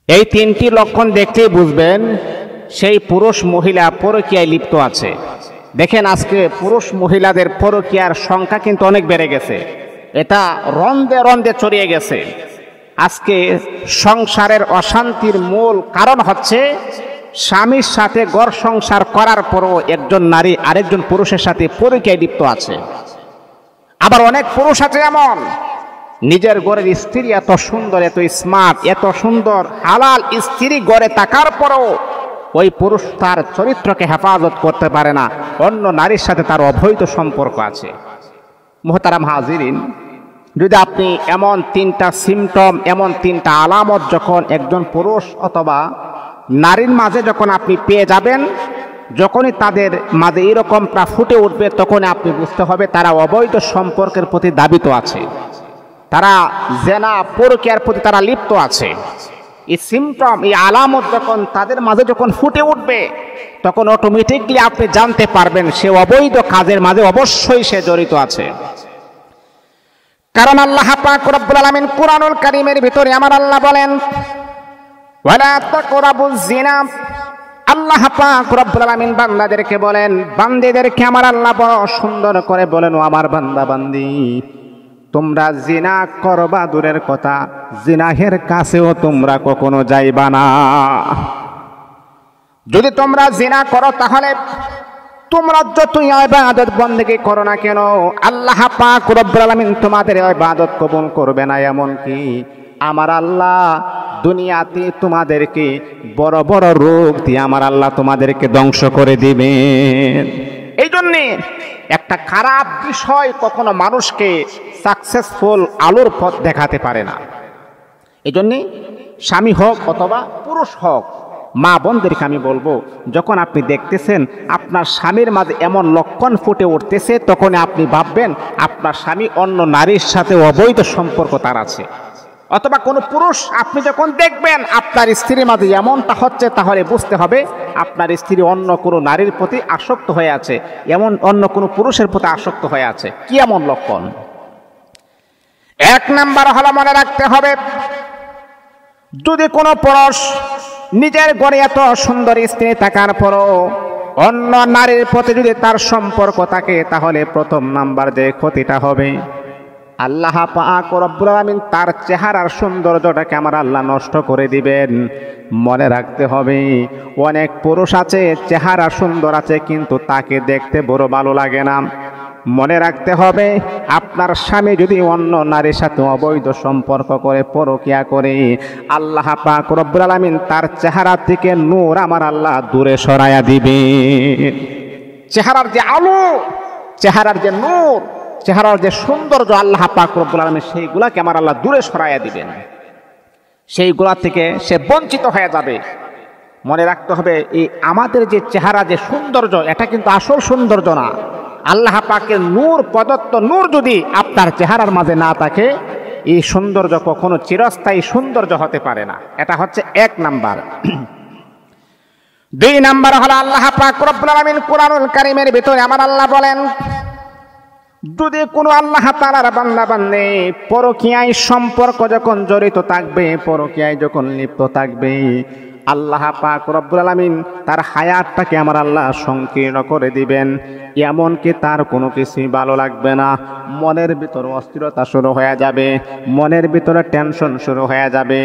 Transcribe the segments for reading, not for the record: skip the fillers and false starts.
এই তিনটি লক্ষণ দেখলেই বুঝবেন সেই পুরুষ মহিলা পরকীয়ায় লিপ্ত আছে। দেখেন আজকে পুরুষ মহিলাদের পরকীয়ার সংখ্যা কিন্তু অনেক বেড়ে গেছে, এটা রন্দে রন্দে ছড়িয়ে গেছে। আজকে সংসারের অশান্তির মূল কারণ হচ্ছে স্বামীর সাথে ঘর সংসার করার পরও একজন নারী আরেকজন পুরুষের সাথে পরকীয়ায় লিপ্ত আছে। আবার অনেক পুরুষ আছে এমন নিজের ঘরের স্ত্রী এত সুন্দর, এত স্মার্ট, এত সুন্দর হালাল স্ত্রী ঘরে থাকার পরও ওই পুরুষ তার চরিত্রকে হেফাজত করতে পারে না, অন্য নারীর সাথে তার অবৈধ সম্পর্ক আছে। মুহতারাম হাজিরিন, যদি আপনি এমন তিনটা সিমটম, এমন তিনটা আলামত যখন একজন পুরুষ অথবা নারীর মাঝে যখন আপনি পেয়ে যাবেন, যখনই তাদের মাঝে এরকমটা ফুটে উঠবে, তখন আপনি বুঝতে হবে তারা অবৈধ সম্পর্কের প্রতি দাবিত আছে, তারা জেনা পরকীয়ার প্রতি তারা লিপ্ত আছে। এই সিমটম, এই আলামত যখন তাদের মাঝে যখন ফুটে উঠবে, তখন অটোমেটিকলি আপনি জানতে পারবেন সে অবৈধ কাজের মাঝে অবশ্যই সে জড়িত আছে। কারণ আল্লাহ পাক রব্বুল আলামিন কুরআনুল কারীমের ভিতরে আমার আল্লাহ বলেন, ওয়ালা তাকরাবুজ জিনা। আল্লাহ পাক রব্বুল আলামিন বান্দাদেরকে বলেন, বান্দীদেরকে আমার আল্লাহ বড় সুন্দর করে বলেন, ও আমার বান্দা বান্দি, তোমরা জিনা করবা দূরের কথা, জিনাহের কাছেও তোমরা কখনো যাইবা না। যদি তোমরা জিনা করো তাহলে তোমরা যতই ইবাদত বন্দেগী করো না কেন, আল্লাহ পাক রব্বুল আলামিন তোমাদের ইবাদত কবুল করবে না। এমনকি আমার আল্লাহ দুনিয়াতে তোমাদেরকে বড় বড় রোগ দিয়ে আমার আল্লাহ তোমাদেরকে ধ্বংস করে দিবেন। এই জন্যে একটা খারাপ বিষয় কখনো মানুষকে সাকসেসফুল আলোর পথ দেখাতে পারে না। এই জন্যে স্বামী হোক অথবা পুরুষ হোক, মা বোনদেরকে আমি বলবো, যখন আপনি দেখতেছেন আপনার স্বামীর মাঝে এমন লক্ষণ ফুটে উঠতেছে, তখন আপনি ভাববেন আপনার স্বামী অন্য নারীর সাথে অবৈধ সম্পর্ক তার আছে। অথবা কোনো পুরুষ আপনি যখন দেখবেন আপনার স্ত্রীর মাঝে এমনটা হচ্ছে, তাহলে বুঝতে হবে আপনার স্ত্রী অন্য কোনো নারীর প্রতি আসক্ত হয়ে আছে, এমন অন্য কোনো পুরুষের প্রতি আসক্ত হয়ে আছে। কি এমন লক্ষণ? এক নাম্বার হলো, মনে রাখতে হবে, যদি কোনো পুরুষ নিজের ঘরে এত সুন্দর স্ত্রী থাকার পরও অন্য নারীর প্রতি যদি তার সম্পর্ক থাকে, তাহলে প্রথম নাম্বার যে ক্ষতিটা হবে, আল্লাহ পাক রব্বুল আলামিন তার চেহারার সৌন্দর্যটাকে আমার আল্লাহ নষ্ট করে দিবেন। মনে রাখতে হবে, অনেক পুরুষ আছে চেহারা সুন্দর আছে কিন্তু তাকে দেখতে বড় ভালো লাগে না। মনে রাখতে হবে, আপনার স্বামী যদি অন্য নারীর সাথে অবৈধ সম্পর্ক করে, পরকীয়া করে, আল্লাহ পাক রব্বুল আলামিন তার চেহারা থেকে নূর আমার আল্লাহ দূরে সরাইয়া দিবেন। চেহারার যে আলো, চেহারার যে নূর, চেহারার যে সৌন্দর্য আল্লাহ পাক রব্বুল আলামিন সেইগুলাকে আমার আল্লাহ দূরে সরাইয়া দিবেন, সেইগুলা থেকে সে বঞ্চিত হয়ে যাবে। মনে রাখতে হবে, এই আমাদের যে চেহারা যে সৌন্দর্য, এটা কিন্তু আসল সৌন্দর্য না। আল্লাহ পাকের নূর প্রদত্ত নূর যদি আপনার চেহারার মাঝে না থাকে, এই সৌন্দর্য কখনো চিরস্থায়ী সৌন্দর্য হতে পারে না। এটা হচ্ছে এক নাম্বার। দুই নাম্বার হলো, আল্লাহ পাক রব্বুল আলামিন কুরআনুল কারীমের ভিতরে আমার আল্লাহ বলেন, যদি কোনো আল্লাহ তাআলার বান্দা বান্দী পরকীয়ায় সম্পর্ক যখন জড়িত থাকবে, পরকীয়ায় যখন লিপ্ত থাকবে, আল্লাহ পাক রব্বুল আলামিন তার হায়াতটাকে আমার আল্লাহ সংকীর্ণ করে দিবেন। এমনকি তার কোনো কিছুই ভালো লাগবে না, মনের ভিতরে অস্থিরতা শুরু হয়ে যাবে, মনের ভিতরে টেনশন শুরু হয়ে যাবে,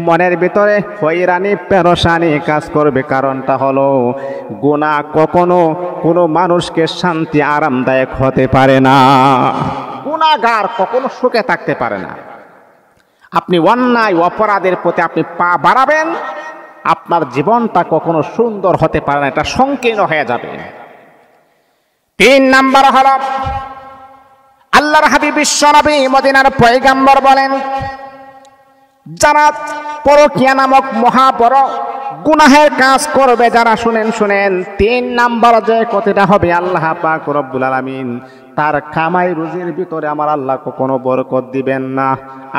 মনের ভিতরে হয়রানি পেরেশানি কাজ করবে। কারণটা হলো, গুনাহ কখনো কোনো মানুষকে শান্তি আরামদায়ক হতে পারে না। গুনাহগার কখনো সুখে থাকতে পারে না। আপনি অন্যায় অপরাধের প্রতি আপনি পা বাড়াবেন, আপনার জীবনটা কখনো সুন্দর হতে পারে না, এটা সংকীর্ণ হয়ে যাবে। তিন নাম্বার হলো, আল্লাহর হাবিব বিশ্বনবী মদিনার পয়গম্বর বলেন, যারা পরকীয়া নামক মহা বড় গুনাহের কাজ করবে যারা, শুনেন 3 নাম্বার যে ক্ষতিটা হবে, আল্লাহ পাক রব্বুল আলামিন তার কামাই রুজির ভিতরে আমার আল্লাহ কোনো বরকত দিবেন না।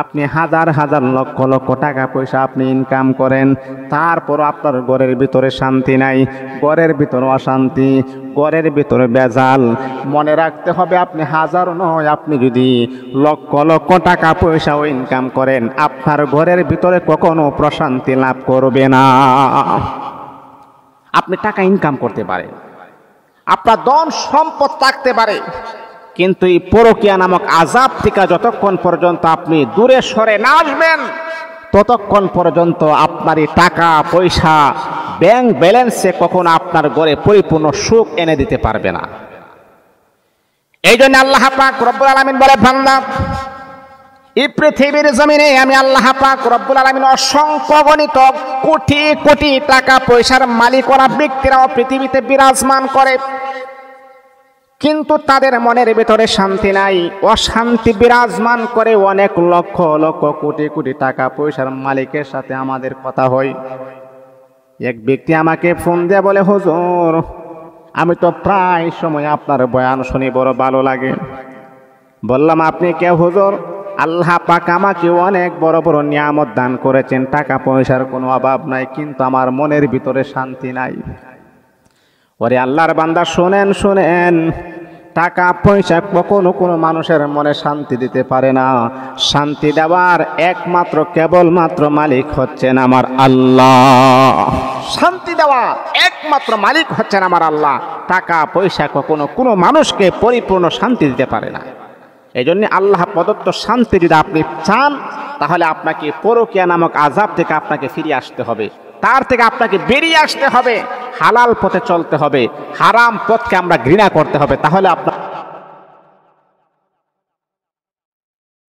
আপনি হাজার হাজার লক্ষ লক্ষ টাকা পয়সা আপনি ইনকাম করেন, তারপর আপনার ঘরের ভিতরে শান্তি নাই, ঘরের ভিতরে অশান্তি, ঘরের ভিতরে বেজাল। মনে রাখতে হবে, আপনি হাজার নয়, আপনি যদি লক্ষ লক্ষ টাকা পয়সাও ইনকাম করেন, আপনার ঘরের ভিতরে কখনো প্রশান্তি লাভ করবে না। আপনি টাকা ইনকাম করতে পারেন, আপনার ধন সম্পদ থাকতে পারে, কিন্তু এই পরকীয়া নামক আযাব থেকে যতক্ষণ পর্যন্ত আপনি দূরে সরে না আসবেন, ততক্ষণ পর্যন্ত আপনার এই টাকা পয়সা ব্যাংক ব্যালেন্সে কখনো আপনার ঘরে পরিপূর্ণ সুখ এনে দিতে পারবে না। এই জন্য আল্লাহ পাক রব্বুল আলামিন বলে, বান্দা, এই পৃথিবীর জমিনে আমি আল্লাহ পাক রব্বুল আলামিন অসংখ্য গণিত কোটি কোটি টাকা পয়সার মালিক ওরা ব্যক্তিরাও পৃথিবীতে বিরাজমান করে, কিন্তু তাদের মনের ভিতরে শান্তি নাই, অশান্তি বিরাজমান করে। অনেক লক্ষ লক্ষ কোটি কোটি টাকা পয়সার মালিকের সাথে আমাদের কথা হয়। এক ব্যক্তি আমাকে ফোন দিয়ে বলে, হুজুর, আমি তো প্রায় সময় আপনার বয়ান শুনি, বড় ভালো লাগে। বললাম, আপনি কে হুজুর? আল্লাহ পাক আমাকে অনেক বড় বড় নিয়ামত দান করেছেন, টাকা পয়সার কোনো অভাব নাই, কিন্তু আমার মনের ভিতরে শান্তি নাই। ওরে আল্লাহর বান্দা, শোনেন, টাকা পয়সা কখনো কোনো মানুষের মনে শান্তি দিতে পারে না। শান্তি দেওয়ার একমাত্র কেবলমাত্র মালিক হচ্ছেন আমার আল্লাহ। শান্তি দেওয়া একমাত্র মালিক হচ্ছেন আমার আল্লাহ। টাকা পয়সা কখনো কোনো মানুষকে পরিপূর্ণ শান্তি দিতে পারে না। এই জন্য আল্লাহ প্রদত্ত শান্তি যদি আপনি চান, তাহলে আপনাকে পরকীয়া নামক আযাব থেকে আপনাকে ফিরে আসতে হবে, তার থেকে আপনাকে বেরিয়ে আসতে হবে, হালাল পথে চলতে হবে, হারাম পথকে আমরা ঘৃণা করতে হবে, তাহলে আপনার